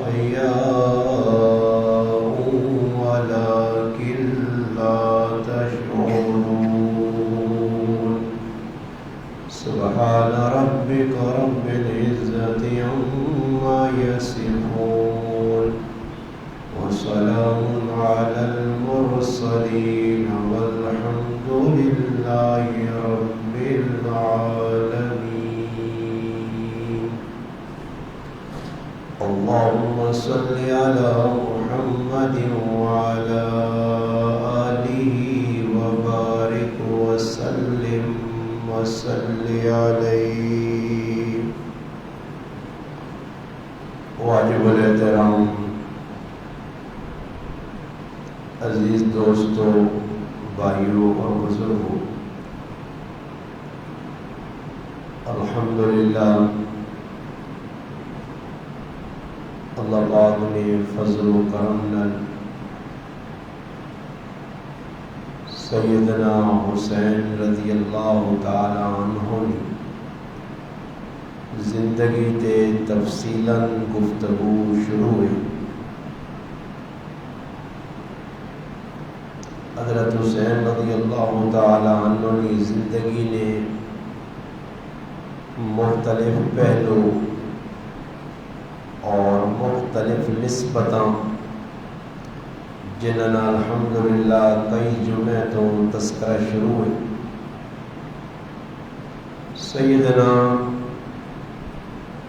أحياء ولكن لا تشعرون سبحان ربك رب العزة عما يصفون وسلام على المرسلين والحمد لله رب العالمين. اللهم صل على محمد وعلى آله وبارك وسلم وصل عليه. واجب الاحترام عزیز دوستوں، بھائیوں اور بزرگوں، الحمدللہ اللہ پاک نے فضل و کرم نال سیدنا حسین رضی اللہ تعالی عنہ نے زندگی تے تفصیلاً گفتگو شروع ہوئی. حضرت حسین رضی اللہ تعالی عنہ کی زندگی نے مختلف پہلو اور مختلف نسبتاں جنہاں الحمدللہ کئی جمعے تو تذکرہ شروع ہوئی. سیدنا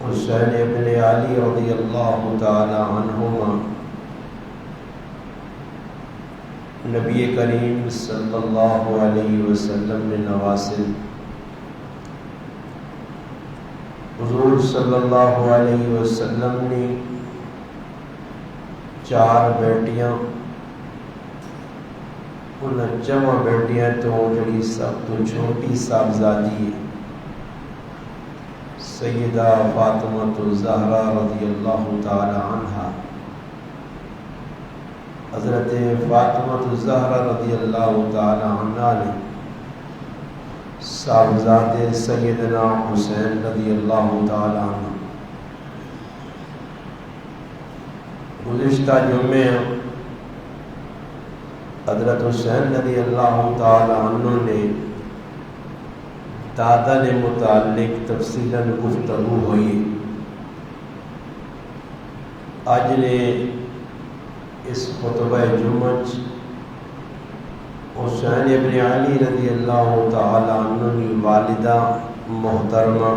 حسین ابن علی رضی اللہ تعالی عنہما نبی کریم صلی اللہ علیہ وسلم نے نواسل، حضور صلی اللہ علیہ وسلم نے 4 بیٹیاں، ان جمع بیٹیاں تو جڑی سب تو چھوٹی صاحبزادی ہے سیدہ فاطمہ الزہرا رضی اللہ تعالی عنہا. حضرت فاطمہ الزہرا رضی اللہ تعالی عنہ نے صاحبزادے سیدنا حسین رضی اللہ تعالی عنہ گزشتہ جمعے حضرت حسین رضی اللہ تعالی عنہ نے دادا نے متعلق تفصیلاً گفتگو ہوئی. آج نے اس خطبہ جمعہ حسین ابن علی رضی اللہ تعالی عنہ کی والدہ محترمہ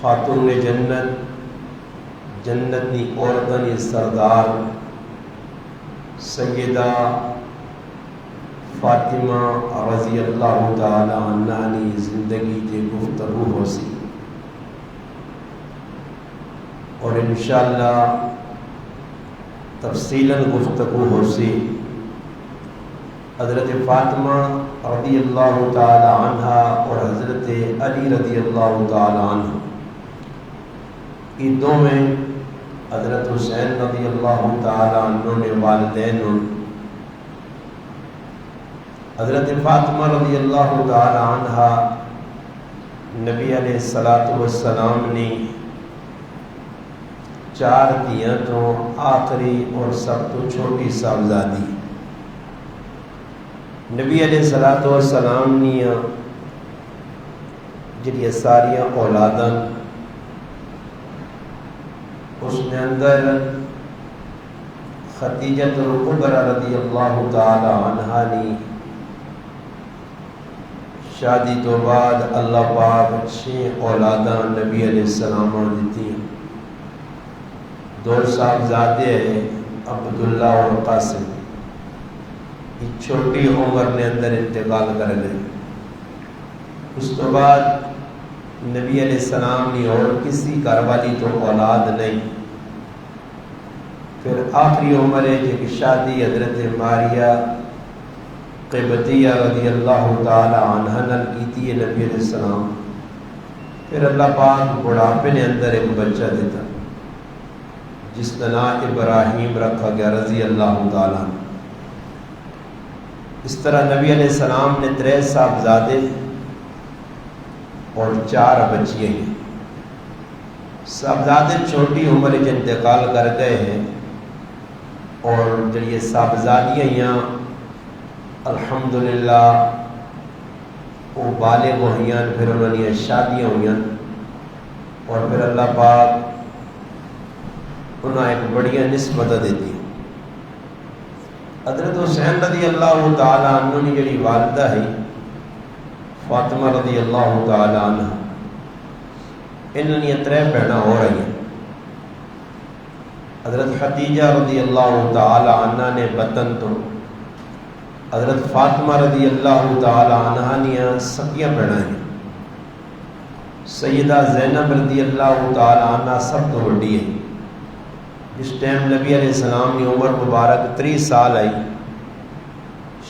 خاتون جنت، جنت کی عورتوں کی سردار سیدہ فاطمہ رضی اللہ تعالی عنہ کی زندگی کی گفتگو ہو سی، اور انشاءاللہ تفصیلاً گفتگو ہو سی. حضرت فاطمہ رضی اللہ تعالی عنہ اور حضرت علی رضی اللہ تعالی عنہ یہ دو میں حضرت حسین رضی اللہ تعالی عنہ نے والدین. حضرت فاطمہ رضی اللہ تعالی عنہ نبی علیہ السلام نے 4 دیاں تو آخری اور سب تو چھوٹی صاحبزادی. نبی علیہ السلام نے جڑی ساریاں اولاداں اس میں اندر خدیجہ الکبریٰ رضی اللہ تعالی عنہا نے شادی تو بعد اللہ پاک 6 اولاداں نبی علیہ السلام نے دیتی. 2 صاحبزادے ہیں عبداللہ اور قاسم، چھوٹی عمر نے اندر انتقال کر گئے. اس تو بعد نبی علیہ السلام نے اور کسی گھر والی تو اولاد نہیں. پھر آخری عمر ہے کہ شادی حضرت ماریہ قبطیہ رضی اللہ تعالی عنہ نال کیتی ہے نبی علیہ السلام. پھر اللہ پاک بڑھاپے نے اندر ایک بچہ دیتا جس کا نام ابراہیم رکھا گیا رضی اللہ تعالی عنہ. اس طرح نبی علیہ السلام نے 3 صاحبزادے اور 4 بچیاں ہیں. صاحبزادے چھوٹی عمر انتقال کر گئے ہیں اور جڑی صاحبزادیاں الحمدللہ وہ بالغ ہوئی، پھر انہوں نے شادیاں ہوئی اور پھر اللہ پاک انہیں ایک بڑی نسبت دیتی۔ حضرت حسین رضی اللہ تعالیٰ عنہ نے جڑی والدہ ہے فاطمہ رضی اللہ تعالیٰ عنہ، انہوں نے 3 بہنیں ہو رہی ہیں۔ حضرت خدیجہ رضی اللہ تعالیٰ عنہ نے بطن تو، حضرت فاطمہ رضی اللہ تعالیٰ عنہ نے سکیاں بہنیں ہیں۔ سیدہ زینب رضی اللہ تعالیٰ عنہ سب تو بڑی ہے۔ جس ٹائم نبی علیہ السلام کی عمر مبارک 30 سال آئی،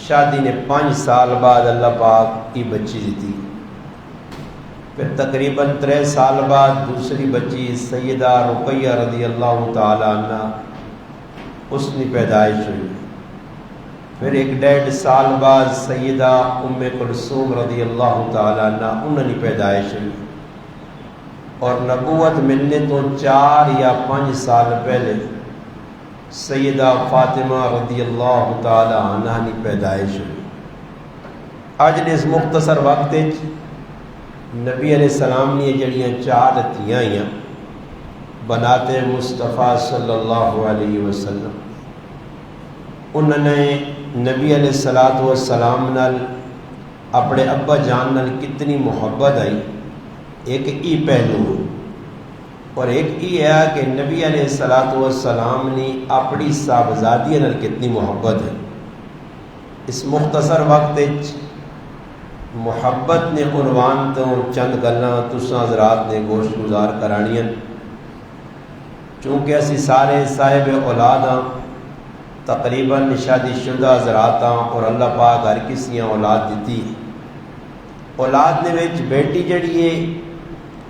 شادی نے 5 سال بعد اللہ پاک کی بچی دیتی۔ پھر تقریباً 3 سال بعد دوسری بچی سیدہ رقیہ رضی اللہ تعالیٰ عنہ اس کی پیدائش ہوئی۔ پھر 1.5 سال بعد سیدہ ام کلثوم رضی اللہ تعالیٰ عنہ انہوں کی پیدائش ہوئی، اور نبوت ملنے تو 4 یا 5 سال پہلے سیدہ فاطمہ رضی اللہ تعالی عنہ کی پیدائش ہوئی۔ آج نے اس مختصر وقت نبی علیہ السلام نے جڑیاں 4 دھیاں ہیں بناتے مصطفیٰ صلی اللہ علیہ وسلم، انہوں نے نبی علیہ السلام نال اپنے ابا جان نال کتنی محبت آئی، ایک ای پہلو اور ایک یہ ہے کہ نبی علیہ السلام نے اپنی صاحبزادی نال کتنی محبت ہے۔ اس مختصر وقت محبت نے عنوان تو چند گلاں تساں حضرات نے گوشت گزار کرانیاں، چونکہ اسی سارے صاحب اولاد ہاں، تقریباً شادی شدہ حضرات ہاں، اور اللہ پاک ہر کسی اولاد دیتی۔ اولاد نے وچ بیٹی جڑی ہے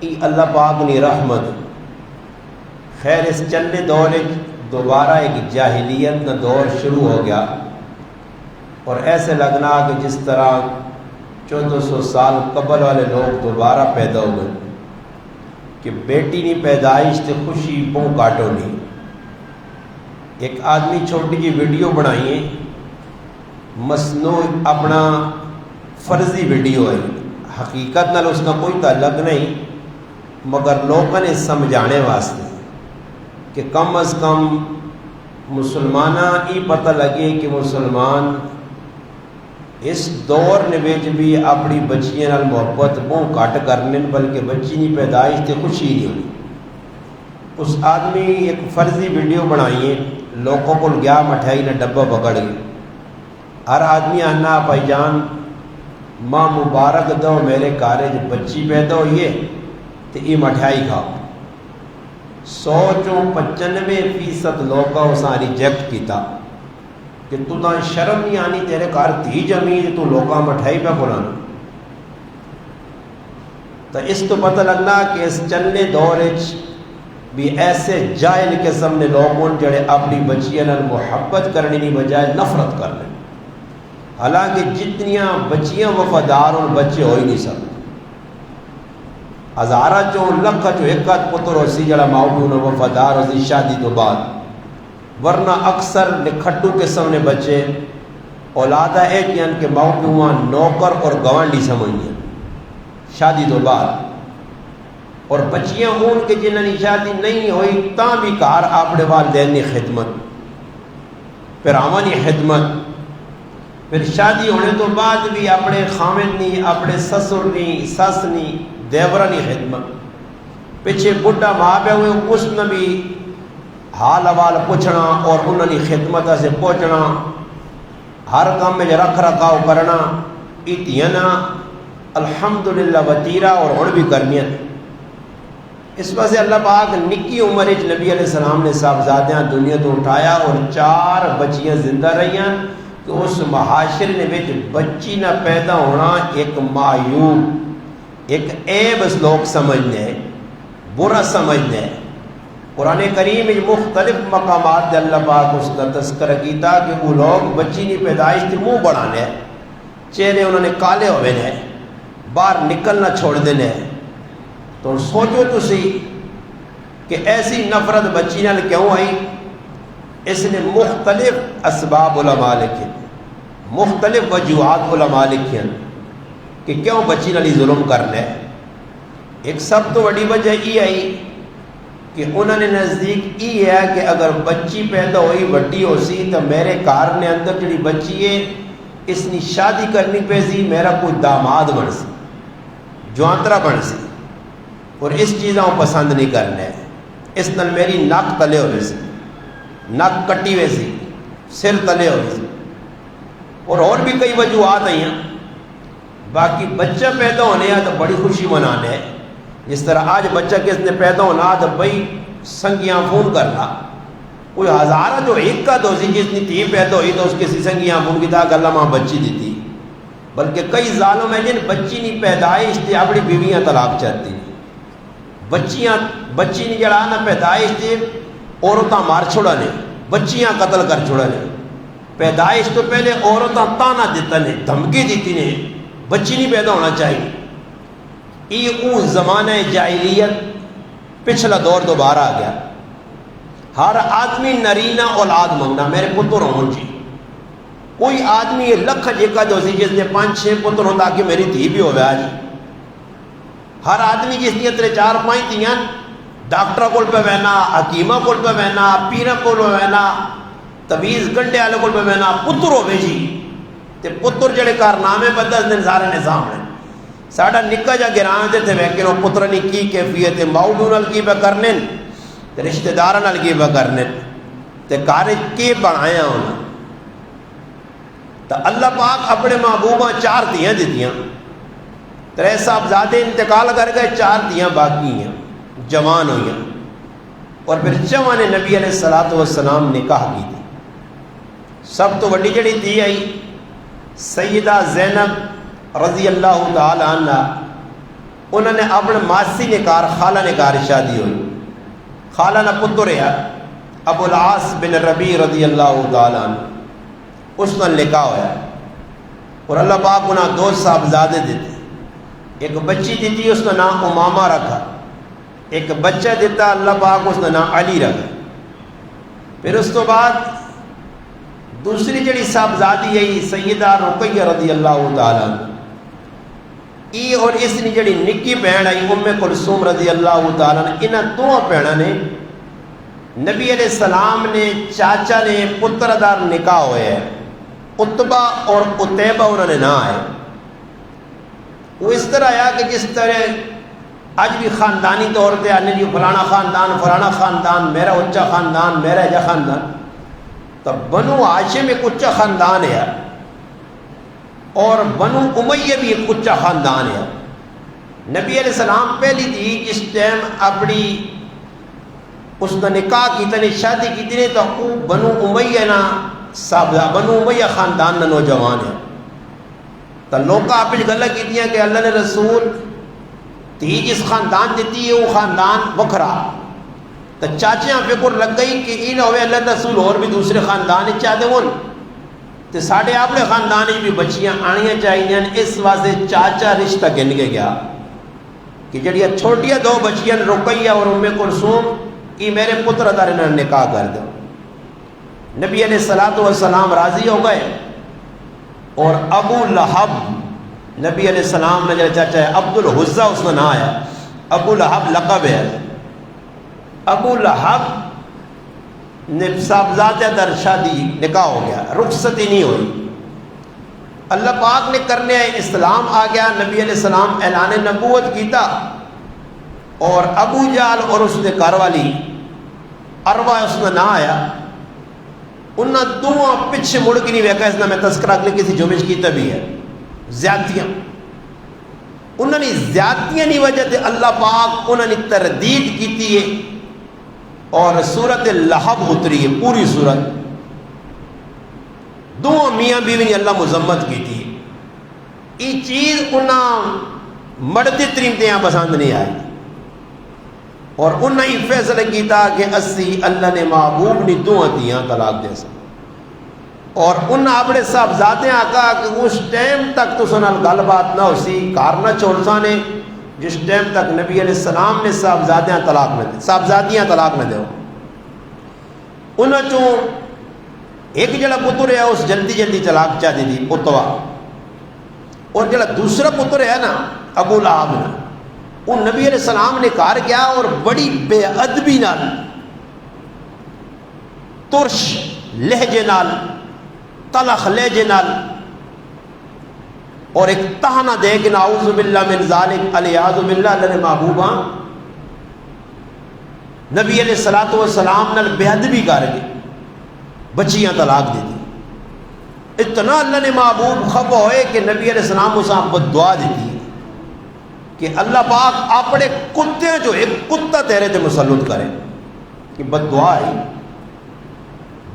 یہ اللہ پاک نے رحمت۔ خیر اس چلے دور دوبارہ ایک جاہلیت کا دور شروع ہو گیا، اور ایسے لگنا کہ جس طرح 1400 سال قبل والے لوگ دوبارہ پیدا ہو گئے کہ بیٹی نہیں پیدائش تے خوشی پوں کاٹو نہیں۔ ایک آدمی چھوٹی جی ویڈیو بنائیے، مصنوع اپنا فرضی ویڈیو ہے، حقیقت نال اس کا کوئی تعلق نہیں، مگر لوگوں نے سمجھانے واسطے کہ کم از کم مسلمانہ یہ پتہ لگے کہ مسلمان اس دور نویج بھی اپنی بچیاں نال محبت بہت کٹ کرنے، بلکہ بچی نہیں پیدائش تے خوشی نہیں ہونی۔ اس آدمی ایک فرضی ویڈیو بنائیے، لوگوں کو گیا مٹھائی نے ڈبہ پکڑ گئی، ہر آدمی آنا بھائی جان ماں مبارک دو میرے کارج بچی پیدا ہوئی ہے تو یہ مٹھائی کھاؤ۔ 95% لوگوں اساں ریجیکٹ کیتا کہ تو تاں شرم نہیں آنی، تیرے گھر دھی جمی تو لوگاں مٹھائی پہ کھلانا۔ تو اس تو پتہ لگنا کہ اس چلنے دور بھی ایسے جاہل قسم نے لوگوں جڑے اپنی بچیاں نال محبت کرنے کی بجائے نفرت کر لیں، حالانکہ جتنیاں بچیاں وفادار اور بچے ہو ہی نہیں سکتے۔ ہزارہ چوں لکھ چوں ایک پتر ہو سی جڑا ماؤ پیو نو وفادار ہو سی شادی تو بعد، ورنہ اکثر نکھٹو قسم نے بچے اولادہ ایک یعنی کہ ماؤ پیو نوکر اور گوانڈی سمجھیں شادی تو بعد، اور بچیاں ہون کہ جنہوں نے شادی نہیں ہوئی تاں بھی کار اپنے والدین کی خدمت، پراوانی خدمت، پھر شادی ہونے تو بعد بھی اپنے خامن نی، اپنے سسر نی، سس نی، دیورہ نی خدمت، پیچھے بڑھا ماں پہ ہوئے اس نے بھی حال حوال پوچھنا اور انہوں نے خدمت سے پہنچنا، ہر کام میں رکھ رکھاؤ کرنا، اتیانا الحمدللہ وطیرہ اور ہن بھی کرنیاں۔ اس وجہ سے اللہ پاک نکی عمر نبی علیہ السلام نے صاحبزادیاں دنیا تو اٹھایا اور 4 بچیاں زندہ رہیاں کہ اس معاشرے نے وچ بچی نہ پیدا ہونا ایک معیوب، ایک عیب لوگ سمجھنے، برا سمجھنے۔ قرآن کریم مختلف مقامات دے اللہ پاک اس کا تذکرہ کیتا کہ وہ لوگ بچی کی پیدائش تے منہ بڑھانے، چہرے انہوں نے کالے ہوئے نے، باہر نکلنا چھوڑ دینے۔ تو سوچو تسی کہ ایسی نفرت بچی نال کیوں آئی؟ اس نے مختلف اسباب علماء لکھے، مختلف وجوہات علماء لکھے کہ کیوں بچی نال ظلم کر لے۔ ایک سب تو بڑی وجہ یہ آئی کہ انہوں نے نزدیک یہ ہے کہ اگر بچی پیدا ہوئی وڈی ہو سی تو میرے گھر نے اندر جڑی بچی ہے اس نے شادی کرنی پی سی، میرا کوئی داماد بن سی، جوانترا بن سی، اور اس چیزاں پسند نہیں کرنے، اس نال میری نک تلے ہوئے سی، نک کٹی ہوئے سی، سر تلے ہوئے سی، اور بھی کئی وجوہات آئی ہیں۔ باقی بچہ پیدا ہونے ہے تو بڑی خوشی منانے ہے، جس طرح آج بچہ کس نے پیدا ہونا تو بھائی سنگیاں فون کرنا، کوئی ہزارہ جو ایک کا دوسی جس نے تھی پیدا ہوئی تو اس کسی سنگیاں فون کی تھا کہ اللہ ماں بچی دی تھی، بلکہ کئی ظالم ہیں جن بچی نہیں پیدائش تھی اپنی بیویاں طلاق چاہتی، بچی نہیں جڑا نہ پیدائش تھی عورتاں مار چھوڑا نے، بچیاں قتل کر چھوڑا نے، پیدائش تو پہلے عورتاں تانا دیتا نے، دھمکی دیتی نے بچی نہیں پیدا ہونا چاہیے۔ یہ اون زمانہ جاہلیت پچھلا دور دوبارہ آ گیا، ہر آدمی نرینہ اولاد منگنا، میرے پتر ہوں جی، کوئی آدمی یہ لکھ جیکا جو سی جس نے 5-6 پتر ہوں تاکہ میری دھی بھی ہوئے آج، ہر آدمی جس نے 3-4-5 دھیاں ڈاکٹر کول پہ بہنا، حکیمہ کول پہ بہنا، پیرہ کول پہ بہنا، تویز گنڈے والے کول پہ بہنا، پتر ہوئے جی، تے پتر جڑے کارنامے بدل دن سارے نظام نے، ساڑھا نکا جا گرام دے تھے لیکن وہ پتر نہیں کی کیفیت ماؤڈو نال کی پہ کرنے، رشتہ دارہ نال کی پہ کرنے، تے کارج کی بنایا ہونا۔ تو اللہ پاک اپنے محبوبہ 4 دیاں دیتیاں، 3 صاحبزادے انتقال کر گئے، 4 دیاں باقی ہیں، جوان ہوئی ہیں، اور پھر 4 نے نبی علیہ السلام نکاح کی تھی۔ سب تو بڑی جڑی دی آئی سیدہ زینب رضی اللہ تعالی عنہ، انہوں نے اپنے ماسی نکار خالہ نکار شادی ہوئی، خالہ نہ پتر ہے ابو العاص بن ربیع رضی اللہ تعالی عنہ، اس نے نکاح ہوا، اور اللہ پاک انہیں 2 صاحبزادے دیتے، ایک بچی دیتی اس کا نام امامہ رکھا، ایک بچہ دیتا اللہ پاک اس کا نام علی رکھا۔ پھر اس تو بعد دوسری جڑی صاحبزادی ہے سیدہ رقیہ رضی اللہ تعالیٰ عنہ، ای اور اس نے جڑی نکی بہن آئی ام کلثوم رضی اللہ تعالیٰ عنہ، انہاں 2 بہناں نے نبی علیہ السلام نے چاچا نے پتر دار نکاح ہوئے ہیں، عتبہ اور عتیبہ انہوں نے نہ آئے۔ وہ اس طرح آیا کہ جس طرح آج بھی خاندانی طور پہ آنے جی فلانا خاندان، میرا اچھا خاندان، میرا اجا خاندان، تو بنو ہاشم ایک اچھا خاندان ہے، اور بنو امیہ بھی ایک اچھا خاندان ہے۔ نبی علیہ السلام پہلی تھی جس ٹائم اپنی اس نے نکاح کی تھی، شادی کی تھی، تو بنو امیہ نا صاحبہ بنو امیہ خاندان نا نوجوان ہے، تو لوگ آپ گلہ کی دیا کہ اللہ نے رسول تھی جس خاندان دیتی ہے وہ خاندان وکھرا، تو چاچیاں فکر لگ گئی کہ یہ نہ ہوئے اللہ رسول اور بھی دوسرے خاندان چاہتے ہوں، تو ساڑھے اپنے خاندان بھی بچیاں آنیاں چاہیے، اس واسطے چاچا رشتہ گن کے گیا کہ جڑیاں چھوٹیاں 2 بچیاں رقیہ اور ام کلثوم یہ میرے پتر دار انہوں نے نکاح کر دو۔ نبی علیہ السلام راضی ہو گئے، اور ابو لہب نبی علیہ السلام نے جڑا چاچا ہے عبد العزہ اس کا نام آیا، ابو لہب لقب ہے، ابو لہب نے صاحبزادہ در شادی نکاح ہو گیا، رخصتی نہیں ہوئی، اللہ پاک نے کرنے اسلام آ گیا، نبی علیہ السلام اعلان نبوت کیتا، اور ابو جہل اور اس نے گھر والی اروا اس کا نام آیا، انہاں 2 پیچھے مڑ کے نہیں ویکھا، اس نے میں تذکرہ اگلے کسی جمعہ کیتا بھی ہے، زیادتیاں انہوں نے زیادتیاں نہیں وجہ تے اللہ پاک انہوں نے تردید کیتی ہے، اور سورت لہب اتری ہے پوری سورت، 2 میاں بیوی نے اللہ مذمت کی تھی، یہ چیز انہاں مردی تریمتیاں پسند نہیں آئی، اور انہاں یہ فیصلہ کیتا کہ اسی اللہ نے محبوب نے 2 دیاں طلاق دے سکتے، اور انہاں اپنے صاحبزادے آقا کہ اس ٹائم تک تو سنال گل بات نہ ہو سی، کار نہ چھوڑ سانے، جس ٹائم تک نبی علیہ السلام نے صاحبزادیاں طلاق نہ دیو انہوں چوں ایک جڑا پتر ہے اس جلدی جلدی طلاق چاہ دی تھی اتوا، اور جڑا دوسرا پتر ہے نا ابو لہب نا، وہ نبی علیہ السلام نے کہا کیا اور بڑی بے ادبی نال ترش لہجے نال تلخ لہجے نال اور ایک تہنا دے کہ نعوذ باللہ من ذالک الیاذ باللہ اللہ نے محبوبہ نبی علیہ الصلوۃ والسلام نال بے ادبی کر کے بچیاں طلاق دے دی۔ اتنا اللہ نے محبوب خفا ہوئے کہ نبی علیہ السلام اساں بد دعا دیتی ہے کہ اللہ پاک اپنے کتے جو ایک کتا تیرے تے مسلط کرے، کہ بد دعا ہے۔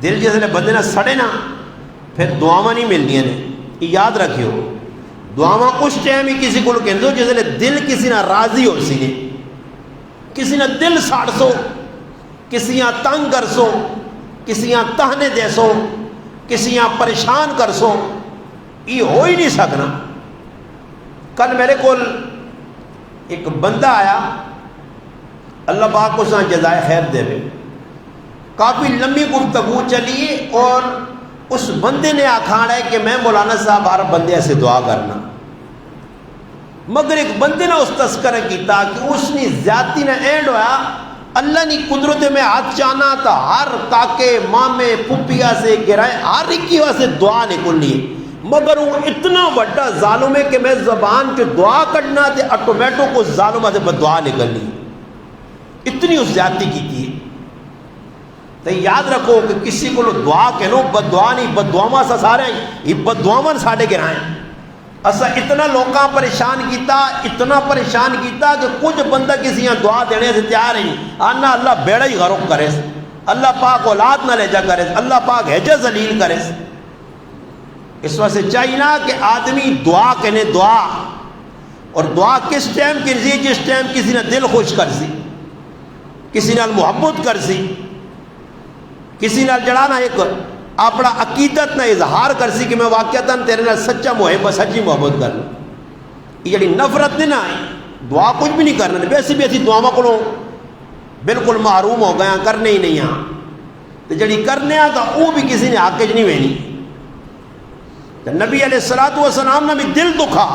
دل جس نے بندے نہ سڑے نا پھر دعاواں نہیں ملدیاں نے، یاد رکھیو دعاواں اس ٹائم ہی کسی کو کہندو جس نے دل کسی نہ راضی ہو سی نے، کسی نہ دل ساڑ سو، کسی نہ تنگ کر سو، کسی نہ تہنے دے سو، کسی نہ پریشان کر سو، یہ ہو ہی نہیں سکنا۔ کل میرے کول ایک بندہ آیا، اللہ پاک کو سان جزائے خیر دے وے، کافی لمبی گفتگو چلی اور اس بندے نے آکھانا ہے کہ میں مولانا صاحب ہر بندے ایسے دعا کرنا، مگر ایک بندے نے اس تذکرہ کیتا کہ اس نے زیادتی نہ اینڈ ہویا اللہ نے قدرت میں ہاتھ چانا تھا ہر کاکے مامے پھپھیا سے گرائے ہر ایک کی واسطے دعا نکلنی ہے، مگر وہ اتنا بڑا ظالم ہے کہ میں زبان کے دعا کرنا تے آٹومیٹو کو ظالمہ سے بد دعا نکلنی ہے، اتنی اس زیادتی کی تھی۔ تو یاد رکھو کہ کسی کو دعا کہنو بد دعا نہیں، بد دعاواں سا سارے یہ بد دعاواں ساڑے گرائیں۔ اسا اتنا لوکاں پریشان کیتا، اتنا پریشان کیتا کہ کچھ بندہ کسی یہاں دعا دینے سے تیار نہیں، آنا اللہ بیڑا ہی غرق کرے، اللہ پاک اولاد نہ لے جا کرے، اللہ پاک حجہ ذلیل کرے۔ اس واسطے چاہیے نا کہ آدمی دعا کہنے، دعا، اور دعا کس ٹائم کرسی؟ جس ٹائم کسی نے دل خوش کر سی، کسی نے محبت کر سی، کسی نے جڑانا ایک اپنا عقیدت نہ اظہار کر سی کہ میں واقعتاً تیرے نال سچا محب سچی محبت کرنا، یہ جڑی نفرت نہیں نا دعا کچھ بھی نہیں کرنا، ویسے بھی اسی دعاواں کو بالکل محروم ہو گیا، کرنے ہی نہیں ہاں، تو جڑی کرنے آتا وہ بھی کسی نے حق نہیں وینی۔ تو نبی علیہ الصلوۃ والسلام نے بھی دل دکھا،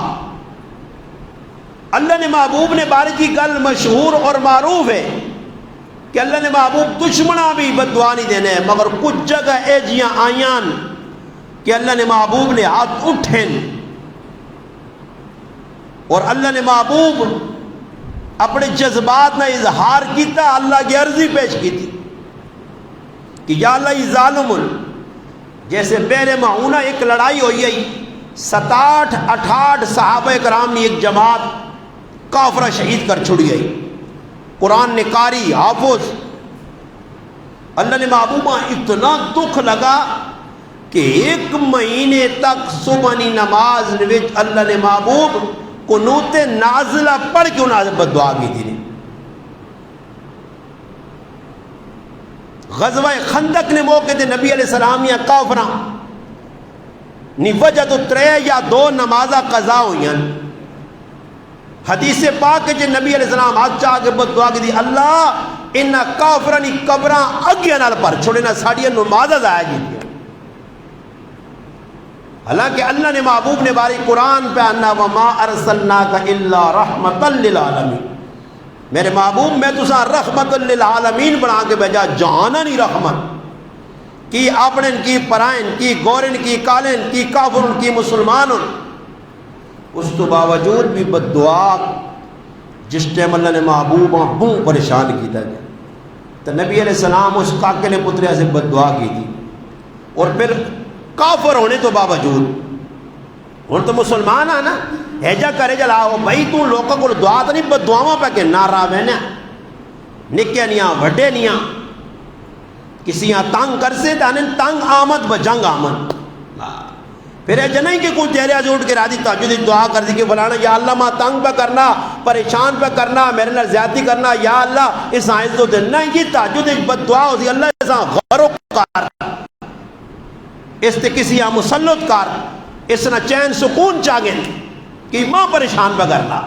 اللہ نے محبوب نے بارے کی گل مشہور اور معروف ہے کہ اللہ نے محبوب دشمنہ بھی بد دعا نہیں دینے، مگر کچھ جگہ اے جیاں آیان کہ اللہ نے محبوب نے ہاتھ اٹھیں اور اللہ نے محبوب اپنے جذبات نہ اظہار کیتا، اللہ کی عرضی پیش کی تھی کہ یا اللہ یہ ظالم، جیسے بیر معونہ ایک لڑائی ہوئی ہے، 67-68 صحابہ کرام نے ایک جماعت کافرہ شہید کر چھڑی ہے، قرآن نے قاری حافظ، اللہ نے محبوبہ اتنا دکھ لگا کہ 1 مہینے تک صبح نی نماز وچ اللہ نے محبوب قنوت نازلہ پڑھ کے انہوں نے بد دعا کی تھی۔ غزوہ خندق نے موقع تھے نبی علیہ السلام یا کافرہ نی وجہ تو 3 یا 2 نمازہ قضا ہوئی ہیں، حدیث پاک کہ نبی علیہ السلام ہاتھ چاہ کے بد دعا کی تھی، اللہ انہا کافرانی قبراں اگیا نال پر چھوڑے نہ ساڑیاں نمازہ ضائع کی تھی۔ حالانکہ اللہ نے محبوب نے باری قرآن پہ انا وما ارسلناک الا رحمتا للعالمین، میرے محبوب میں تو ساں رحمت للعالمین بنا کے بھیجا، جہانا نہیں رحمت کی اپنن کی پرائن کی گورن کی کالن کی کافرن کی مسلمانن، اس تو باوجود بھی بد دعا جس ٹائم اللہ نے محبوبہ بہت پریشان کیتا گیا تو نبی علیہ السلام اس کاکے نے پترے سے بد دعا کی تھی، اور پھر کافر ہونے تو باوجود ہوں تو مسلمان ہے نا ایجا کرے جلاؤ بھائی تو لوگوں کو دعا تو نہیں بد دعاواں پہ کہ نہ راہ بہنے نکے نیاں وڈے نیاں کسی یہاں تنگ کر سے تنگ آمد بجنگ آمد، پھر ایجا نہیں کہ کوئی چہرے سے اٹھ کے راضی تہجد دعا کر دی کہ فلانا یا اللہ ماں تنگ پہ کرنا پریشان پہ کرنا میرے نال زیادتی کرنا یا اللہ اس آئز تو دل نہیں، یہ تہجد بد دعا ہوتی اللہ اس غرق کار اس تے کسی یہاں مسلط کار اس نہ چین سکون چاگیں کہ ماں پریشان پہ کرنا،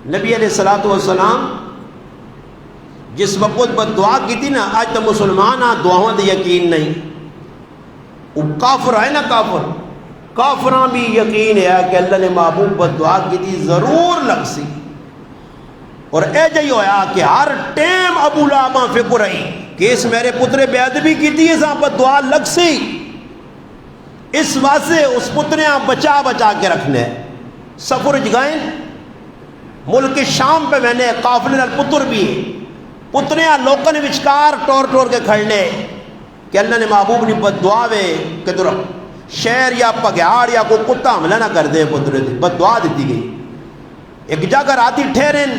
نبی علیہ الصلوۃ والسلام جس وقت بد دعا کی تھی نا، آج تو مسلمان دعاؤں دے یقین نہیں، وہ کافر ہے نا، کافراں بھی یقین ہے کہ اللہ نے محبوب بد دعا کی تھی ضرور لگ سی، اور اے جی ہویا کہ ہر ٹیم ابو لہب فکر رہی کہ اس میرے پترے بے ادبی کی تھی، اس بد دعا لگ سی، اس واسطے اس پترے بچا کے رکھنے سفر جگائیں ملک شام پہ میں نے قافلے نال پتر بھی پتریاں لوگوں نے وچکار ٹور کے کھڑنے کہ اللہ نے محبوب نے بد دعا وے کہ در شہر یا پگیاڑ یا کوئی کتا حملہ نہ کر دے، پترے دی بد دعا دیتی گئی۔ ایک جگہ راتی ٹھہرن،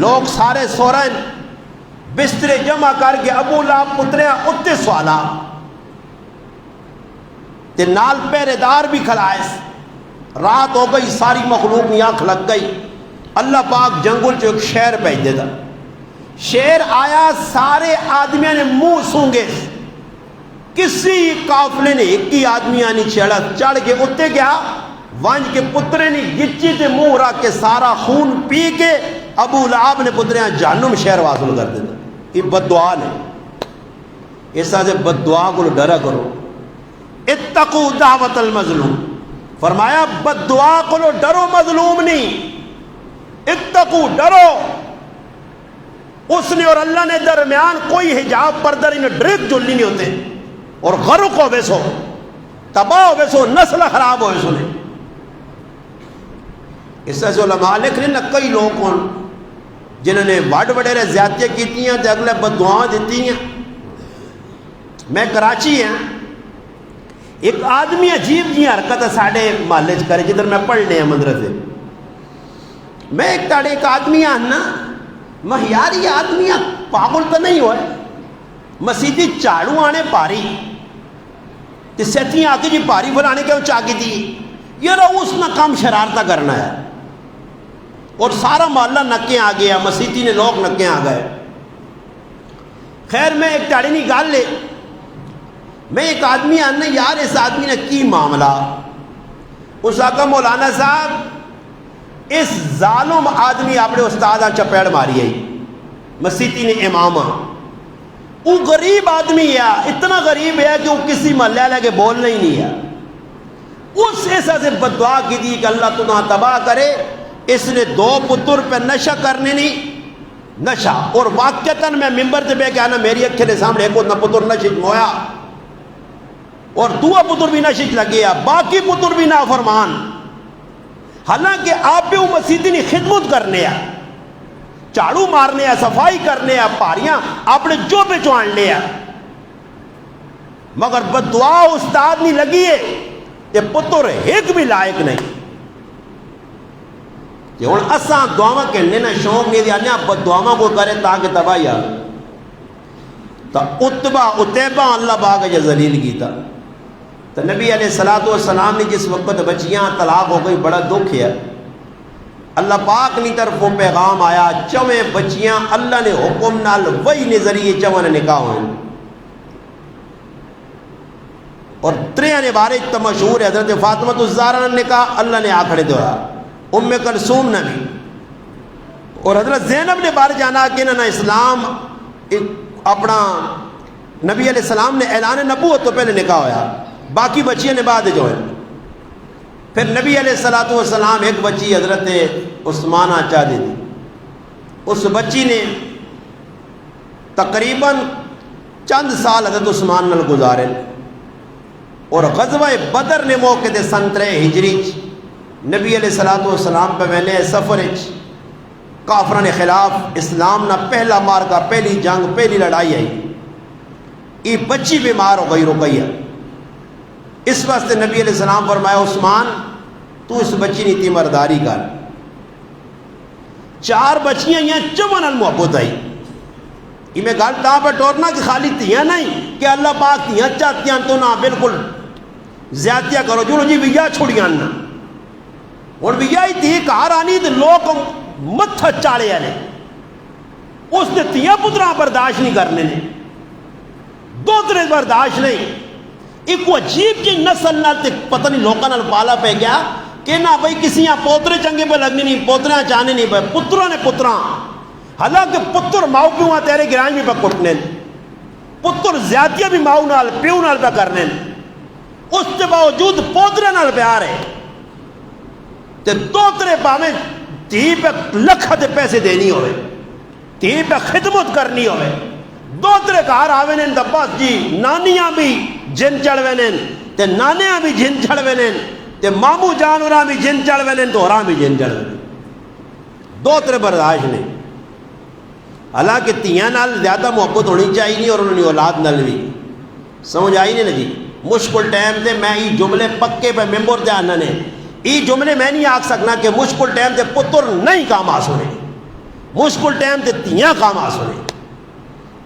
لوگ سارے سو رہے ہیں، بسترے جمع کر کے ابو لہب پتریاں اتے سوالا تے نال پہرے دار بھی کھلائے، رات ہو گئی، ساری مخلوق کی آنکھ لگ گئی، اللہ پاک جنگل جو ایک شیر بھیج دیتا، شیر آیا، سارے آدمیاں نے منہ سونگے، کسی قافلے نے ایک ہی آدمیاں نہیں چڑھ کے اتے گیا، ونج کے پترے نے گچی تے منہ رکھ کے سارا خون پی کے ابو لہب نے پتریاں جہنم شہر واصل کر دیتا۔ یہ بد دعا نے، اس طرح سے بد دعا کو ڈرا کرو، اتقوا دعوت المظلوم، فرمایا بد دعا کو ڈرو، مظلوم نہیں، اتقوا ڈرو، اس نے اور اللہ نے درمیان کوئی حجاب پردہ نہیں، ڈریک جلنی نہیں ہوتے، اور غرق ہو بیسو، تباہ ہو بیسو، نسل خراب ہو بیسو نے۔ اس طرح سے علماء لکھ رہے ہیں کئی لوگ کون جنہوں نے وڈ وڈیرے زیادتیاں کیتی ہیں تے اگلے بد دعاں دیتی ہیں۔ میں کراچی ہیں، ایک آدمی عجیب جی حرکت ساڑھے محلے چ کرے جدھر میں پڑھنے ہیں مدرسے، میں ایک تاڑے ایک آدمی آنا میں یار یہ آدمی پاگل تو نہیں ہوئے، مسیدی چاڑو آنے پاری تے سیتھی آ کے جی پاری فلانے کیوں چاکی دی، یہ رہا اس نہ کام شرارتہ کرنا ہے، اور سارا محلہ نکے آ گیا، مسیدی نے لوگ نکے آ گئے۔ خیر میں ایک تاڑی نہیں گال لے، میں ایک آدمی آنا یار اس آدمی نے کی معاملہ، اس آقا مولانا صاحب اس ظالم آدمی اپنے استاد چپیڑ ماری ہے، مسیدی نے امامہ، وہ غریب آدمی ہے، اتنا غریب ہے کہ وہ کسی محلے لے کے بولنا ہی نہیں ہے، اس ایسا سے بد دعا کی دی کہ اللہ تمہیں تباہ کرے۔ اس نے دو پتر پہ نشہ کرنے نہیں، نشہ، اور واقعتاً میں ممبر سے بے کہنا میری اکھے نے سامنے ایک اتنا پتر نشج مویا، اور دو پتر بھی نشج لگے، باقی پتر بھی نافرمان، حالانکہ آپ پہ وہ مسیدی نے خدمت کرنے ہیں، چاڑو مارنے ہیں، صفائی کرنے ہیں، پاریاں اپنے جو پہ چوان لے ہیں، مگر بد دعا استاد نہیں لگی ہے، یہ پتر ایک بھی لائق نہیں۔ یہ ہوں اساں دعاواں کہنے نا شوق نہیں دیا بد دعاواں کو کرے تاکہ تباہی آ، تو اتبا اللہ پاک جو ذلیل کیتا، تو نبی علیہ الصلوۃ والسلام نے جس وقت بچیاں طلاق ہو گئی بڑا دکھ ہے، اللہ پاک کی طرف وہ پیغام آیا چویں بچیاں اللہ نے حکم نال وہی نے ذریعے چویں نکاح ہوئے، اور تریاں نے بارے تو مشہور ہے، حضرت فاطمہ الزہرا نے نکاح اللہ نے آکھڑے دیا، ام کلثوم نے بھی، اور حضرت زینب نے بارے جانا کہ نہ اسلام اپنا نبی علیہ السلام نے اعلان نبوت تو پہلے نکاح ہویا، باقی بچیاں نے بعد جو ہے۔ پھر نبی علیہ الصلوۃ والسلام ایک بچی حضرت عثمانہ چاہتے تھی، اس بچی نے تقریباً چند سال حضرت عثمان نال گزارے، اور غزوہ بدر نے موقع دے سن 3 ہجری نبی علیہ الصلوۃ والسلام پہ میں نے سفر کافران خلاف اسلام نہ پہلا مارکا، پہلی جنگ، پہلی لڑائی آئی، یہ بچی بیمار ہو گئی رقیہ، اس واسطے نبی علیہ السلام فرمایا عثمان تو اس بچی نے تیمارداری کر، 4 بچیاں یہ چمن المحبت آئی، یہ میں گل تاں پہ ٹورنا کہ خالی تیاں نہیں کہ اللہ پاک تیاں چاہتیاں تو نہ بالکل زیادتیاں کرو، جو جی ویا چھوڑیاں نہ، اور ویا ہی تھی کار آنی تو لوگ متھا چاڑے آنے، اس نے تیاں پترہ برداشت نہیں کرنے نے، 2 برداشت نہیں، ایک عجیب کی نسل نہ پتہ نہیں لوکاں نال پالا پہ گیا، کہ نہ بھائی کسی پوترے چنگے پہ لگنی نہیں، پوترے چاہنے نہیں پہ، پتروں نے پتراں، حالانکہ پتر ماؤ پیو تیرے گران بھی پہ کٹنے، پتر زیادتیاں بھی ماؤ نال پیو نال پہ کرنے، اس کے باوجود پوترے نال پیار ہے تے دوترے پاویں تھی پہ لکھ دے پیسے دینی ہوئے، تھی پہ خدمت کرنی ہوئے، دوترے گھر آوے نے تے بس جی نانیاں بھی جن چڑھوے نے تے نانیاں بھی جن چڑھوے نے تے مامو جانوراں بھی جن چڑھوے نے تو ہوراں بھی جن چڑھوے نے، دوترے برداشت نہیں۔ حالانکہ تیاں نال زیادہ محبت ہونی چاہیے نہیں اور انہوں نے اولاد نال بھی، سمجھ آئی نہیں نا جی۔ مشکل ٹائم تے میں یہ جملے پکے پہ ممبر تے آنا نے، یہ جملے میں نہیں آکھ سکنا کہ مشکل ٹائم تے پتر نہیں کام آ سنے، مشکل ٹائم تے تیاں کام آ سنے۔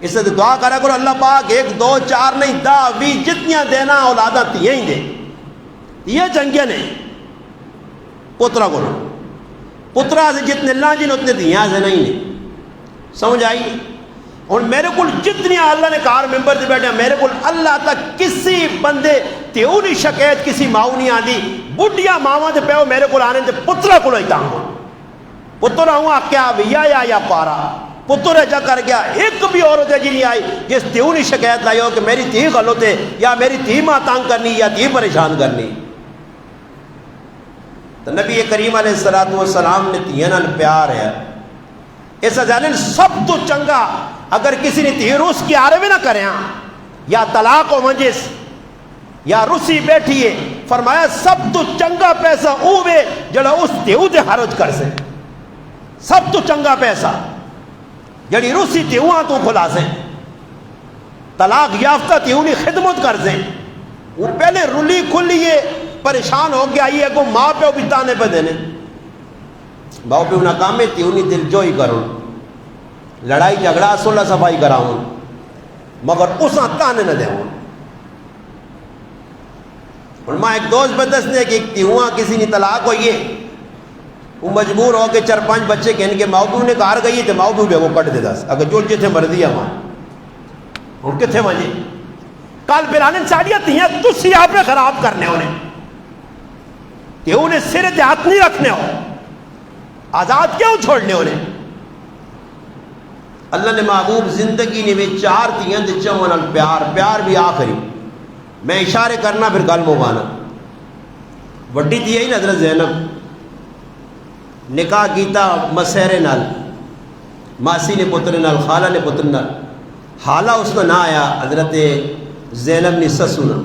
اس سے دعا کرا کرو اللہ پاک 1 2 4 نہیں 10 20 جتنیاں دینا اولادہ تیاں ہی دے، یہ چنگیاں نے پترا کو، پترا سے جتنے اللہ جی نے اتنے تیاں سے نہیں نے، سمجھ آئی۔ اور میرے کو جتنی اللہ نے کار ممبر سے بیٹھے میرے کو اللہ تک کسی بندے تیو نہیں شکایت کسی ماؤ نہیں آدھی، بڑھیا ماواں تے پیو میرے کو آنے تے پترا کو لئی تاں پتر آؤں کیا یا پارا پتر ہے جا کر گیا، ایک بھی عورت ہے جی نہیں آئی جس تیو نہیں شکایت لائی ہو کہ میری تھی غلط ہے یا میری تھی ماں تانگ کرنی یا تھی پریشان کرنی۔ تو نبی کریم علیہ السلام نے تیاں نال پیار ہے، اس جانن سب تو چنگا اگر کسی نے تھی روس کی آرے میں نہ کریں یا طلاق و منجس یا روسی بیٹھی ہے، فرمایا سب تو چنگا پیسہ اوے جڑا اس تیو دے حرج کر سے، سب تو چنگا پیسہ جڑی روسی تیوہاں تو کھلا سے، طلاق یافتہ تیونی خدمت کر سے، وہ پہلے رلی کھلیے پریشان ہو گیا یہ کو ماں پہ بھی تانے پہ دینے، باؤ پہ ناکام ہے تیونی دل جوئی کروں، لڑائی جھگڑا صلح صفائی کراؤں مگر اساں تانے نہ دے ہوں۔ اور ماں ایک دوست پہ دسنے کہ ایک تیوہاں کسی نے طلاق ہوئی ہے، وہ مجبور ہو کے 4 5 بچے کہنے کے ماؤ نے کار گئی ہے تو ماؤ بھی وہ کٹ دے دس اگر جو جتھے مرضی ہے ماں اور کتھے مجھے کل پھرانے ساڑیاں تیاں تسی آپ نے خراب کرنے انہیں کہ انہیں سر ہاتھ نہیں رکھنے ہو، آزاد کیوں چھوڑنے انہیں۔ اللہ نے محبوب زندگی نے بھی 4 تیاں دے چمن پیار بھی آخری میں اشارے کرنا پھر گل مکانا۔ وڈی تھی ہی نا حضرت زینب نکاح کیتا مسیرے نال، ماسی نے پتر نال، خالہ نے پتر نال، حالہ اس نے نہ آیا حضرت زینب نے سسونا،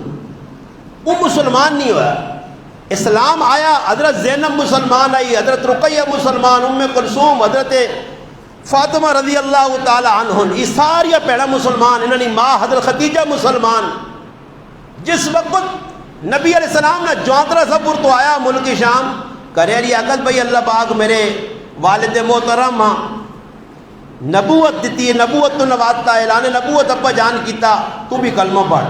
وہ مسلمان نہیں ہوا، اسلام آیا، حضرت زینب مسلمان آئی، حضرت رقیہ مسلمان، ام کلثوم، حضرت فاطمہ رضی اللہ تعالی عنہ، یہ ساری پیڑا مسلمان، انہوں نے ماں حضرت خدیجہ مسلمان۔ جس وقت نبی علیہ السلام نے جوانترا سفر تو آیا ملک شام کرے رہی عقد بھائی اللہ پاک میرے والد محترم نبوت دیتی ہے، نبوت تو نوازتا ہے، اعلان نبوت ابا جان کیتا تو بھی کلمہ پڑھ۔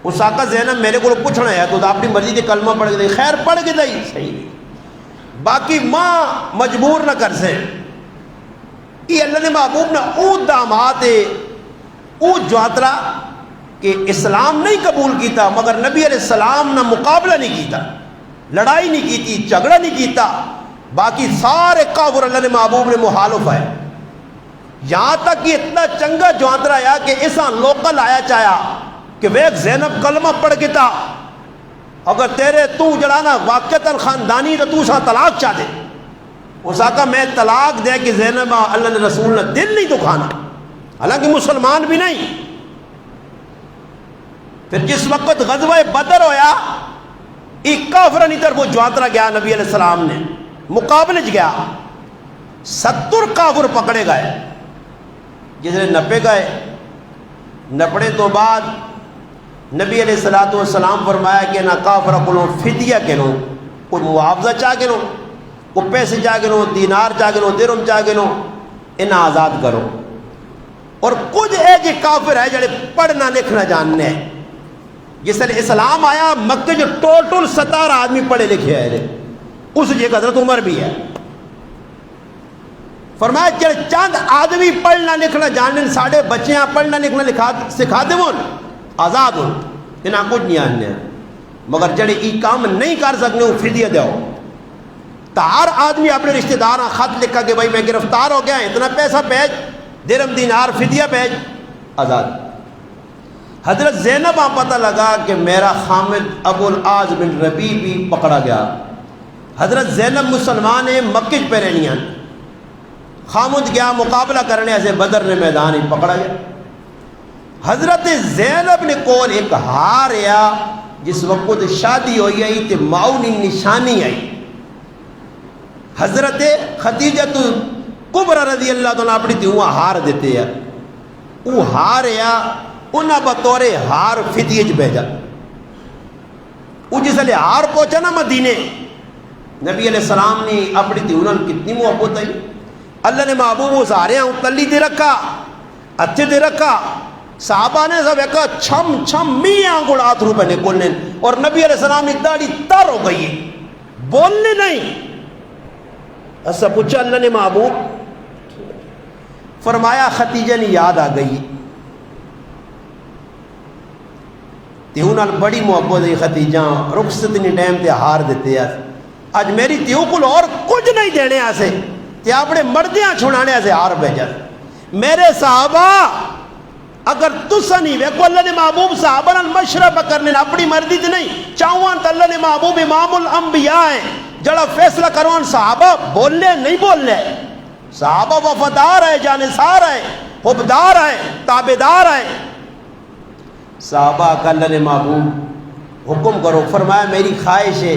اس آقا زینب میرے کو پوچھنا ہے تو اپنی مرضی سے کلمہ پڑھ کے دے، خیر پڑھ کے دے صحیح، باقی ماں مجبور نہ کر سے۔ یہ اللہ نے محبوب نے او دامات او جواترا کہ اسلام نہیں قبول کیتا مگر نبی علیہ السلام نے مقابلہ نہیں کیتا، لڑائی نہیں کیتی، جھگڑا نہیں کیتا، باقی سارے کافر اللہ نے محبوب نے مخالف ہے۔ یہاں تک کہ اتنا چنگا جوانترا آیا کہ ایسا لوکل آیا چاہیا کہ ویک زینب کلمہ پڑھ کے تا اگر تیرے تو جڑانا واقعتاً خاندانی تو تو سا طلاق چاہ دے، اس آقا میں طلاق دے کہ زینب اللہ نے رسول نے دل نہیں دکھانا، حالانکہ مسلمان بھی نہیں۔ پھر جس وقت غزوہ بدر ہویا ایک کافرانی طرف وہ جوانترا گیا، نبی علیہ السلام نے مقابلے گیا، 70 کافر پکڑے گئے، جس نے نپے گئے، نپڑے تو بعد نبی علیہ السلام فرمایا کہ نہ کافر کو فدیہ کنو، کوئی معاوضہ چاہ کنو، کوئی پیسے چاہ کنو، دینار چاہ کنو، درہم چاہ کنو، انہیں آزاد کرو۔ اور کچھ ایجے کافر ہے جڑے پڑھنا لکھنا جاننے ہیں، جس نے اسلام آیا مکہ جو ٹوٹل 17 آدمی پڑھے لکھے ہیں، اس جگہ حضرت عمر بھی ہے، فرمایا جڑے چند آدمی پڑھنا لکھنا جاننے ساڑھے بچیاں پڑھنا لکھنا سکھا دے وہ آزاد ہو، انہیں کچھ نہیں آنے ہیں۔ مگر جڑے ای کام نہیں کر سکنے وہ فدیہ دیو. تو ہر آدمی اپنے رشتہ داراں خط لکھا کہ بھائی میں گرفتار ہو گیا, اتنا پیسہ بھیج, درہم دینار فدیہ بھیج, آزاد. حضرت زینب آ پتہ لگا کہ میرا خامد ابو العاص بن ربیع بھی پکڑا گیا. حضرت زینب مسلمان مکہ پہ رہنیاں, خامد گیا مقابلہ کرنے سے بدر نے میدان ہی پکڑا گیا. حضرت زینب نے کول ایک ہار یا جس وقت شادی ہوئی آئی تے معاونی نشانی آئی. حضرت خدیجہ کبریٰ رضی اللہ تعالیٰ اپنی تھی وہاں ہار دیتے ہیں, وہ ہار یا انہاں بطور ہار فدیہ بھیجا. وہ جس لئے ہار پہنچا نا مدینے, نبی علیہ السلام نے اپنی تھی انہوں نے کتنی محبت آئی. اللہ نے محبوب وہ سارے ہیں تلی دے رکھا, اچھے دے رکھا. صحابہ نے سب ایک چھم چھم میاں گڑ آتھرو پہ نکلنے, اور نبی علیہ السلام نے داڑھی تر ہو گئی, بولنے نہیں. ایسا پوچھا اللہ نے محبوب, فرمایا خدیجہ نے یاد آ گئی, تیوں نال بڑی محبت ہے خدیجہ, رخصت نہیں ٹائم تے ہار دیتے ہیں. اج میری تیوں کو اور کچھ نہیں دینے آسے تے اپنے مردیاں چھڑانے سے ہار بھیجا. میرے صحابہ اگر تسا نہیں ویکو اللہ نے محبوب صحابہ نال مشورہ کرنے اپنی مرضی تے نہیں چاہوان تو اللہ نے محبوب امام الانبیاء ہیں, جڑا فیصلہ کروان صحابہ بولنے نہیں بولنے. صحابہ وفادار ہے, جانثار ہے, حبدار ہے, تابدار ہے. صحابہ کا اللہ نے محبوب حکم کرو, فرمایا میری خواہش ہے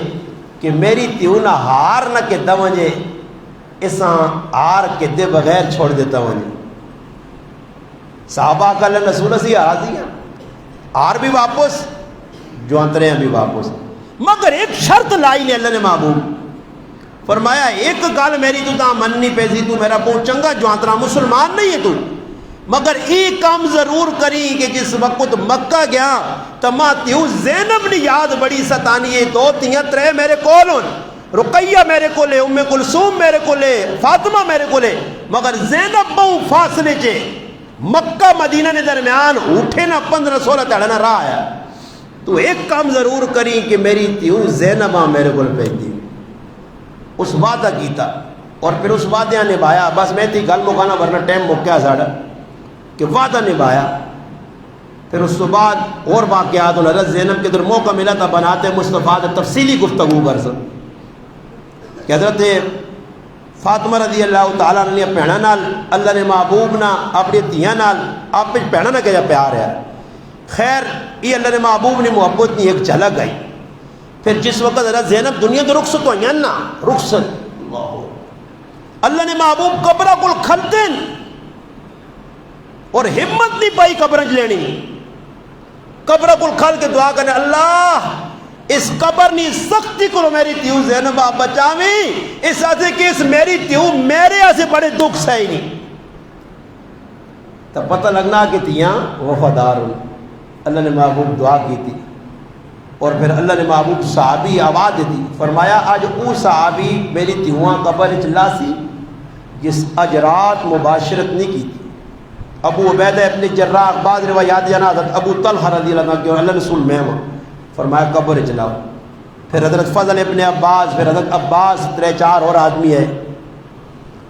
کہ میری تیونہ ہار نہ کے دوجے اساں ہار کے دے بغیر چھوڑ دیتا ہوں. صحابہ کا اللہ رسول سے راضی ہیں, ہار بھی واپس, جو انترے ہیں بھی واپس, مگر ایک شرط لائی لے اللہ نے محبوب. فرمایا ایک گال میری تو تاں مننی پیسی, تو میرا بہت چنگا جو انترا مسلمان نہیں ہے تو, مگر ایک کام ضرور کری کہ جس وقت مکہ گیا تو ماں تیوں زینب نے یاد بڑی ستانی ہے, 2 3 3 میرے کولن, رقیہ میرے کو لے, ام کلثوم میرے کو لے, فاطمہ میرے کو لے, مگر زینب بہو فاصلے چے مکہ مدینہ نے درمیان اٹھے نہ 15 16 تڑنا رہا ہے. تو ایک کام ضرور کری کہ میری تیوں زینبہ میرے کو بھیج دی. اس وعدہ کیتا اور پھر اس وعدہ نبھایا. بس میں تھی گل مکانا ورنہ ٹائم مکیا ساڑا, کہ وعدہ نبھایا. پھر اس کے بعد اور واقعات, حضرت زینب کے در موقع ملا تھا بناتے مصطفیٰ تفصیلی گفتگو کر سک کہ حضرت فاطمہ رضی اللہ تعالیٰ نے پہنا نال اللہ نے محبوب نہ اپنی دھیاں نال آپ پہ پہنا نہ کیا پیار ہے. خیر یہ اللہ نے محبوب نے محبت نہیں ایک جھلک گئی. پھر جس وقت حضرت زینب دنیا تو رخصت ہوئی نا, رخصت اللہ نے محبوب قبرہ کل کھلتے اور ہمت نہیں پائی قبرنج لینی. قبرہ کل کھل کے دعا کرنے, اللہ اس قبر نہیں سختی کرو میری تیوں زینبہ بچاویں, اس آسے کہ اس میری تیوں میرے آسے بڑے دکھ سے ہی نہیں. تب پتہ لگنا کہ تیاں وفادار ہوں. اللہ نے محبوب دعا کی تھی اور پھر اللہ نے محبوب صحابی آواز دی, فرمایا آج او صحابی میری تیوہاں قبر اچلاسی جس اجرات مباشرت نہیں کی تھی. ابو عبیدہ ابن جراح, بعض روایات جانا حضرت ابو طلحہ رضی اللہ عنہ اور اللہ رسول مہمہ, فرمایا قبر اچلاؤ. پھر حضرت فضل ابن عباس, پھر حضرت عباس, 3 4 اور آدمی ہے.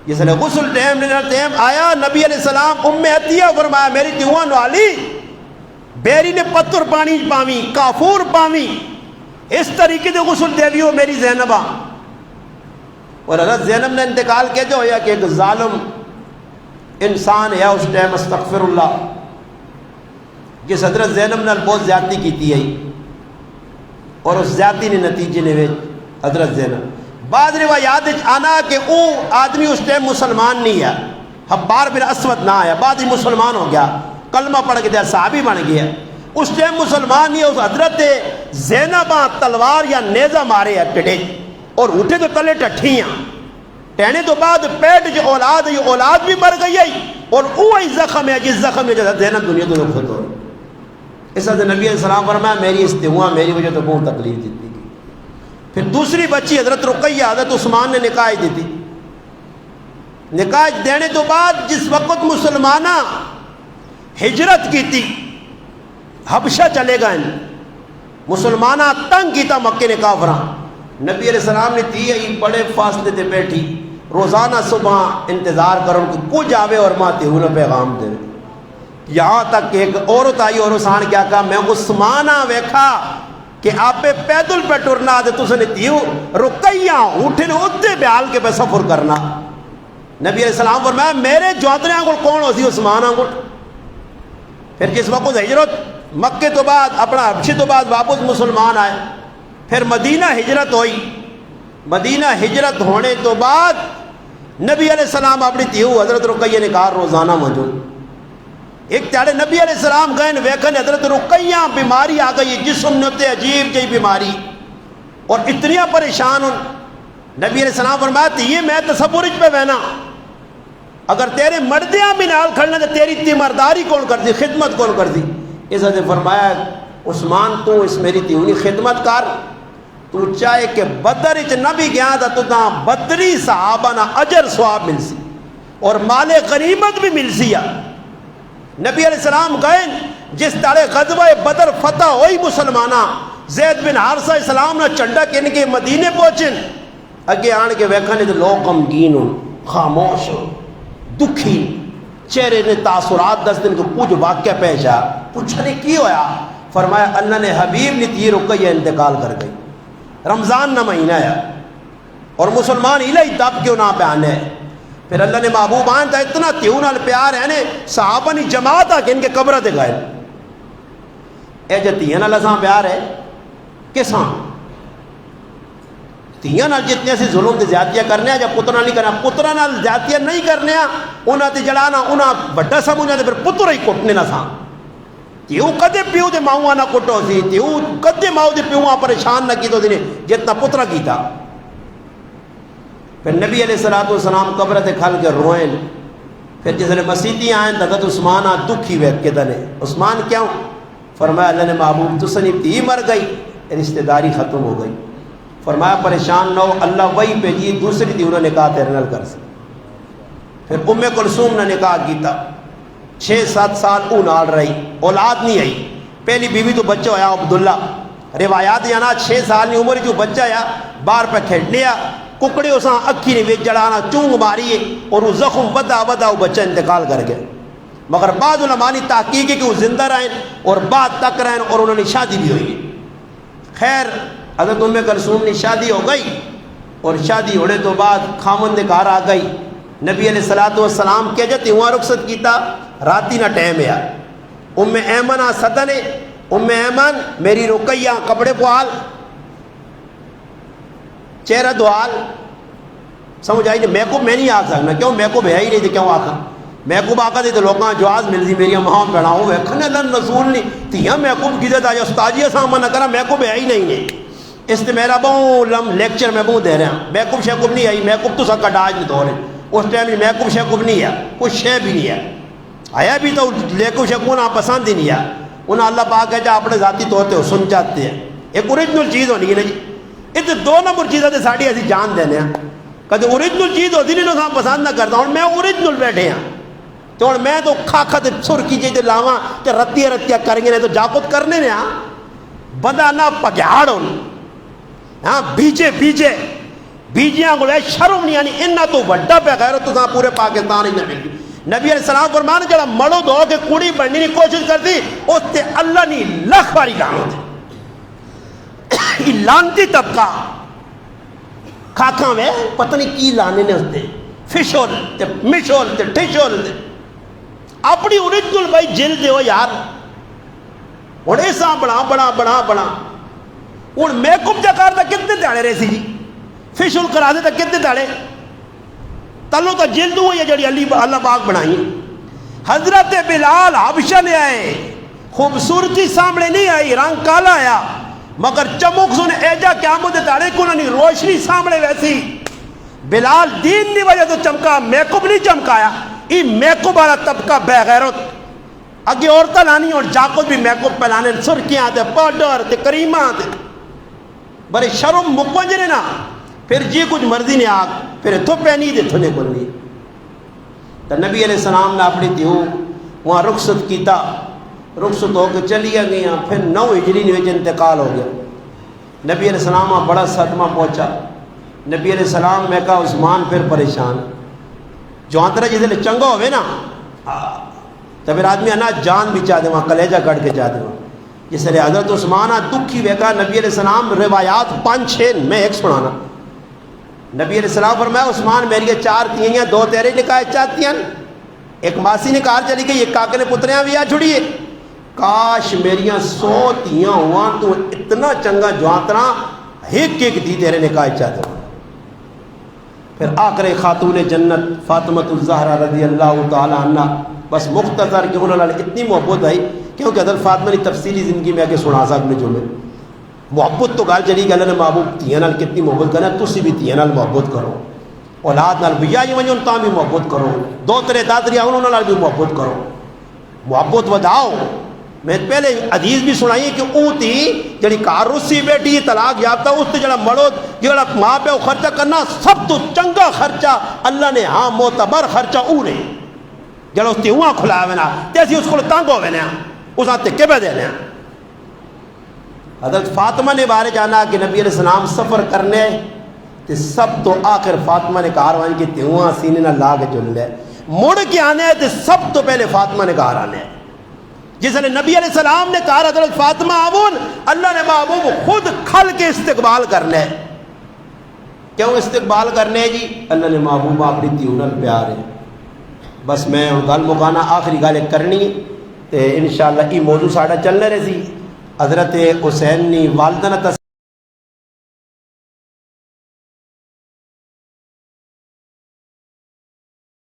جس نے غسل ٹیم آیا نبی علیہ السلام ام عطیہ فرمایا میری تیوہاں نوالی بیری نے پتر پانی پاویں, کافور پاویں, اس طریقے سے غسل دے دیو میری زینبہ. اور حضرت زینب نے انتقال کیا جو ہویا کہ ایک ظالم انسان ہے اس ٹائم, استغفر اللہ, جس حضرت زینب نے بہت زیادتی کی تھی اور اس زیادتی نے نتیجے نے حضرت زینب. بعض روایات آنا کہ وہ آدمی اس ٹائم مسلمان نہیں ہے, حبار بن اسود نہ آیا, بعد ہی مسلمان ہو گیا, کلمہ پڑھ کے دیا, صحابی بن گیا. اس ٹائم مسلمان نہیں ہے. اس حضرت زینبہ تلوار یا نیزہ مارے ہے ٹڑے اور اٹھے تو تلے ٹھٹھیاں ٹہنے تو بعد پیٹ جو اولاد ہے اولاد بھی مر گئی ہے اور وہی زخم ہے جس زخم میں زینب دنیا تو رخصت ہو. اس حضرت نبی علیہ السلام فرمایا میری استوا میری وجہ تو بہت تکلیف دیتی. پھر دوسری بچی حضرت رقیہ حضرت عثمان نے نکاح دی تھی. نکاح دینے تو بعد جس وقت مسلمانہ ہجرت کی تھی, حبشہ چلے گئے, مسلمانہ تنگ کیتا مکے نے کافراں. نبی علیہ السلام نے تھی ہی بڑے فاصلے تے بیٹھی روزانہ صبح انتظار کرو کہ کچھ آوے اور ماں تے انہیں پیغام دے. یہاں تک کہ ایک عورت آئی اور اس نے کیا کہا میں عثمانہ ویکھا کہ آپ پہ پیدل پہ ٹرنا دے تو نے تیو رکیاں اٹھنے ادھے بیال کے پہ سفر کرنا. نبی علیہ السلام فرمایا میرے جوادرے آنگل کون ہو سی عثمان آنگل. پھر جس وقت ہجرت مکے تو بعد اپنا حبشے تو بعد واپس مسلمان آئے. پھر مدینہ ہجرت ہوئی. مدینہ ہجرت ہونے تو بعد نبی علیہ السلام اپنی تیو حضرت رقیہ نے کہا روزانہ موجود. ایک تیارے نبی علیہ السلام گئے ویکھن حضرت رقیہ بیماری آ گئی جسم نے ہوتے عجیب جی بیماری اور اتنی پریشان ہوں. نبی علیہ السلام فرمایا یہ میں تصور پہ بہنا اگر تیرے مردیاں بھی نال کھڑنا تو تیری تیمارداری کون کر دی خدمت کون کر دی. اس نے فرمایا عثمان تو اس میری تیونی خدمت کر تو چاہے کہ بدر اچ نہ بھی گیا تھا تو تاں بدری صحابہ نہ اجر ثواب مل سی اور مال غنیمت بھی مل سی. نبی علیہ السلام گئے جس تارے غزوہ بدر فتح ہوئی مسلمانہ زید بن حارثہ اسلام نے چنڈا کن کے مدینے پہنچن اگے آن کے ویکھنے تو لوگ غمگین ہوں خاموش ہوں دکھی چہرے نے تاثرات دس دن کو کچھ واقعہ پیش آ پوچھنے کی ہویا. فرمایا اللہ نے حبیب نے تیر رقیہ انتقال کر گئی. رمضان نہ مہینہ ہے اور مسلمان الہی دب کیوں نہ پہانے. پھر اللہ نے محبوب آن تھا اتنا تیوں نال پیار ہے نے صحابہ نے جماعت آ کے ان کے قبرہ دے گئے. اے جو تیاں نال اساں پیار ہے کساں تیاں نال جتنے سے ظلم تے زیادتیاں کرنے ہیں جب پترہ نہیں کرنا پترہ نال زیادتیاں نہیں کرنے ہیں انہاں تے جڑانا انہاں بڑا سمجھنا تے پھر پترہ ہی کٹنے نہ ساں. تیوں کدے پیو دے ماؤں نہ کٹو سی تیوں کدے ماؤں دے پیوں پریشان نہ کی تو دینے جتنا پترہ کی تھا. پھر نبی علیہ السلام قبر تے کھل کے روئیں. پھر جس نے مسیحی آئیں حضرت عثمان دکھی ویک کے دنے عثمان کیوں. فرمایا اللہ نے محبوب تو سنی تی مر گئی رشتہ داری ختم ہو گئی. فرمایا پریشان نہ ہو اللہ وہی پہ جی دوسری تھی انہوں نے کہا تیرے نال کر سکتے. پھر ام کلثوم نے نکاح کیتا 6-7 سال او نال رہی اولاد نہیں آئی. پہلی بیوی تو بچہ ہویا عبداللہ روایات جانا 6 سال کی عمر جو بچہ آیا باہر پہ کھیل لیا ککڑے اساں اکھی نے وچ جڑانا چونگ ماری اور وہ زخم ودا وہ بچہ انتقال کر گیا. مگر بعض علماء نے تحقیق کی کہ وہ زندہ رہیں اور بعد تک رہیں اور انہوں نے شادی بھی ہوئی. خیر حضرت ام کلثوم نے شادی ہو گئی اور شادی ہونے تو بعد خامن دے گھر آ گئی. نبی علیہ السلام کہ جاتے ہوا رخصت کیتا راتی نہ ٹائم ہے. ام ایمن صدنے ام ایمن میری رقیہ کپڑے پوال چہرہ دوال سمجھ آئی نہیں میں نہیں آ سکنا کیوں میں کو ہے ہی نہیں تھی کیوں آخا میں کو آخا تھی تو لوگاں جواز ملتی میری ماں بڑھاؤں ویکھنے اللہ رسول نہیں تھیاں میں کو کی دیتا استادی سامان نہ کرا میں کو ہے ہی نہیں. اس نے میرا بہت لم لیکچر میں بہت دے رہے ہیں میکوب شیکوب نہیں آئی میکوب تو سب کا ڈاج نہیں دھو رہے. اس ٹائم میکوب شیکوب نہیں ہے کچھ شے بھی نہیں ہے آیا بھی تو لیکوب شیکوب انہیں پسند ہی نہیں ہے. انہیں اللہ پاک ہے جا اپنے ذاتی طور پہ سن چاہتے ہیں ایک اوریجنل چیز ہونی ہے نا جی. یہ 2 نمبر چیزیں تو ساری ایسی جان دینے ہیں کدے اوریجنل چیز ہوتی نہیں تو پسند نہ کرتا ہوں میں اوریجنل بیٹھے ہیں تو ہوں میں تو کھا تے سرکی جی لاواں تے رتیاں کریں گے تو جاپت کرنے نے ہاں بندہ نہ پگیاڑ ہو ہاں بیجیاں کو شرم نہیں آنی انہاں تو وڈا پہ غیرت تو پورے پاکستان ہی نہ مل گئی. نبی علیہ السلام فرمانے جڑا مڑو دو کے کڑی بننے کی کوشش کرتی اس تے اللہ نے لکھ باری لعنت لانتی طبقہ کھاکھاں میں پتہ نہیں کی لانے نے اس تے فشول تے مشول تے ٹھشول تے اپنی اوریجنل بھائی جل دے ہو یار ہوں ایسا بڑا ہوں میک اپ جا کرتا کتنے دہڑے رہے سی جی فشول کرا دے تو کتنے دہڑے تلو تو جلد ہوئی ہے جڑی اللہ پاک بنائی. حضرت بلال حبشہ نے آئے خوبصورتی سامنے نہیں آئی رنگ کالا آیا مگر چمک سن ایجا قیامت دہڑے کو نہیں روشنی سامنے ویسی. بلال دین نہیں وجہ تو چمکا میک اپ نہیں چمکایا یہ میک اپ والا طبقہ بے غیرت اگے عورتیں لانی اور جاکت بھی میک اپ پہلانے سرخیاں تے پاؤڈر تے کریماں تے بڑے شرم مکنجنے نا پھر جی کچھ مرضی نے آگ پھر تو پہنی دے تھنے بننی. تو نبی علیہ السلام نے اپنی دیو وہاں رخصت کیتا رخصت ہو کے چلی گئی. پھر 9 ہجری میں انتقال ہو گیا. نبی علیہ السلام بڑا صدمہ پہنچا. نبی علیہ السلام میں کہا عثمان پھر پریشان جو آنترا جسے چنگا ہوئے نا تو پھر آدمی انا جان بھی چاہ دے وہاں کلیجہ کٹ کے چاہ دے وہاں جس لیے حضرت عثمان دکھی ویکا. نبی علیہ السلام روایات 5-6 میں ایک سنانا. نبی علیہ السلام فرمایا عثمان میری 4 تیئیاں 2 تیرے نکاح چاہتی ہیں, ایک ماسی نے کار چلی گئی, ایک کاکے نے پتریاں بھی آ چھڑیے. کاش میریاں 100 تیاں ہوا تو اتنا چنگا جوانترا ایک دی تیرے نکاح چاہتے ہو. پھر آخر خاتون جنت فاطمۃ الزہرا رضی اللہ تعالی عنہ بس مختصر کہ انہوں نے اتنی محبت آئی کیونکہ حضرت فاطمہ نے تفصیلی زندگی میں آگے سنا سکتے جو میں محبت تو گال چلی کہ اللہ نے محبوب تیاں نال کتنی محبت کرنا, تسی بھی تیاں نال محبت کرو, اولاد نال بیا ہی ونجن تاں بھی محبت کرو, 2 دادریاں انہوں نال بھی محبت کرو, محبت وداؤ. میں پہلے حدیث بھی سنائی کہ او تھی جڑی کار روسی بیٹھی طلاق یافتہ اس تے جڑا مڑو جڑا ماں پہ خرچہ کرنا سب تو چنگا خرچہ اللہ نے ہاں معتبر خرچہ او نے جڑا اس تے ہواں کھلا ہوئے نا تے اسی اس کو تنگ ہوئے نا اس آتے کے پہ دینے. حضرت فاطمہ نے بارے جانا کہ نبی علیہ السلام سفر کرنے تے سب تو آخر فاطمہ نے کہا روان کہ تے ہواں سینے نہ لا کے چل لے مڑ کے آنے تے سب تو پہلے فاطمہ نے کہا آنے جس نے نبی علیہ السلام نے کہا حضرت فاطمہ آون اللہ نے محبوب خود کھل کے استقبال کرنے. کیوں استقبال کرنے جی؟ اللہ نے محبوب اپنی تیونل پیار ہے. بس میں گل مکانا آخری گل کرنی تے انشاءاللہ یہ موضوع ساڑھا چلنے رہی. حضرت حسین نے والدہ